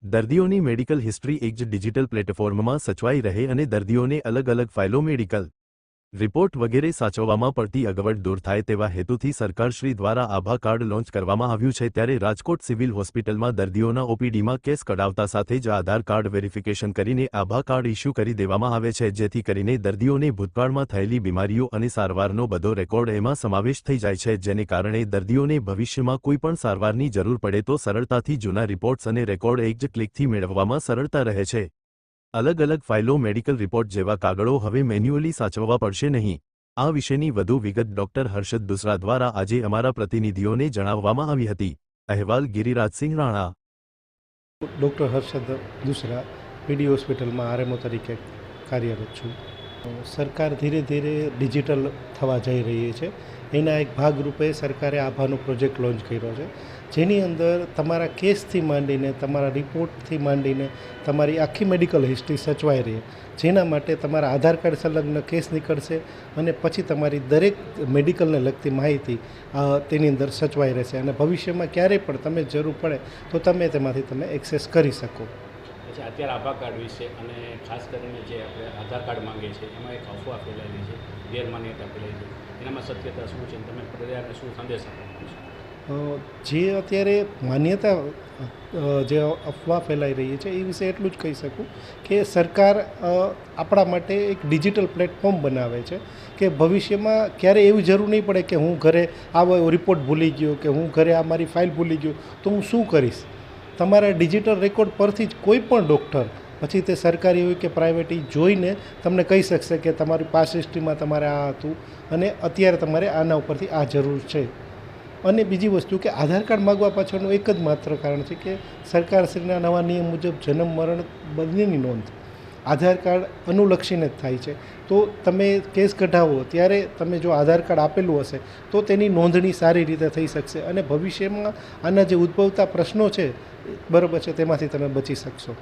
દર્દીઓની medical history એક જ ડિજિટલ પ્લેટફોર્મમાં સચવાઈ રહે અને દર્દીઓને અલગ અલગ ફાઇલો મેડિકલ રિપોર્ટ વગેરે સાચવવામાં પડતી અગવડ દૂર થાય તેવા હેતુથી સરકારશ્રી દ્વારા આભા કાર્ડ લોન્ચ કરવામાં આવ્યું છે। ત્યારે રાજકોટ સિવિલ હોસ્પિટલમાં દર્દીઓના ઓપીડીમાં કેસ કઢાવતા સાથે જ આધાર કાર્ડ વેરિફિકેશન કરીને આભા કાર્ડ ઇસ્યુ કરી દેવામાં આવે છે, જેથી કરીને દર્દીઓને ભૂતકાળમાં થયેલી બીમારીઓ અને સારવારનો બધો રેકોર્ડ એમાં સમાવેશ થઈ જાય છે, જેને કારણે દર્દીઓને ભવિષ્યમાં કોઈપણ સારવારની જરૂર પડે તો સરળતાથી જૂના રિપોર્ટ્સ અને રેકોર્ડ એક જ ક્લિકથી મેળવવામાં સરળતા રહે છે। अलग अलग फाइलों मेडिकल रिपोर्ट जेवा कागड़ों हवे मेन्युअली साचववा पड़शे नहीं। आ विषयनी वधु विगत डॉक्टर हर्षद दुसरा द्वारा आजे अमारा प्रतिनिधिओने जणाववामां आवी हती। अहेवाल गिरिराज सिंह राणा। डॉक्टर हर्षद दुसरा पीडी हॉस्पिटल में आरएमओ तरीके कार्यरत छूँ। सरकार धीरे धीरे डिजिटल थवा जई रही है। एना एक भागरूपे सरकारे आभानो प्रोजेक्ट लॉन्च कर्यो छे, जेनी अंदर तमारा केस थी मांडीने तमारा रिपोर्ट थी मांडीने तमारी आखी मेडिकल हिस्ट्री सचवाई रही है, जेना माटे तमारा आधार कार्ड संलग्न केस निकळशे अने पछी तमारी दरेक मेडिकल ने लगती माहिती तेनी अंदर सचवाई रहेशे अने भविष्यमां क्यारेय पण तमे जरूर पड़े तो तमे तेमांथी तमे एक्सेस करी शको। અત્યારે આભા કાર્ડ વિશે અને ખાસ કરીને જે આપણે આધાર કાર્ડ માંગે છે એમાં એક અફવા ફેલાયેલી છે, ગેરમાન્યતા ફેલાઈ છે, એનામાં સત્યતા શું છે, તમે પ્રજાને શું સંદેશ આપો છો? જે અત્યારે માન્યતા જે અફવા ફેલાઈ રહી છે એ વિશે એટલું જ કહી શકું કે સરકાર આપણા માટે એક ડિજિટલ પ્લેટફોર્મ બનાવે છે કે ભવિષ્યમાં ક્યારેય એવી જરૂર નહીં પડે કે હું ઘરે આવો રિપોર્ટ ભૂલી ગયો કે હું ઘરે આ મારી ફાઇલ ભૂલી ગયો તો હું શું કરીશ। તમારા ડિજિટલ રેકોર્ડ પરથી જ કોઈ પણ ડૉક્ટર પછી તે સરકારી હોય કે પ્રાઇવેટ જોઈને તમને કહી શકશે કે તમારી પાસ હિસ્ટ્રીમાં તમારે આ હતું અને અત્યારે તમારે આના ઉપરથી આ જરૂર છે। અને બીજી વસ્તુ કે આધાર કાર્ડ માગવા પાછળનું એક જ માત્ર કારણ છે કે સરકારશ્રીના નવા નિયમ મુજબ જન્મ મરણ બંનેની નોંધ આધાર કાર્ડ અનુલક્ષીને જ થાય છે। તો તમે કેસ કઢાવો ત્યારે તમે જો આધાર કાર્ડ આપેલું હશે તો તેની નોંધણી સારી રીતે થઈ શકશે અને ભવિષ્યમાં આના જે ઉદ્ભવતા પ્રશ્નો છે બરાબર છે તેમાંથી તમે બચી શકશો।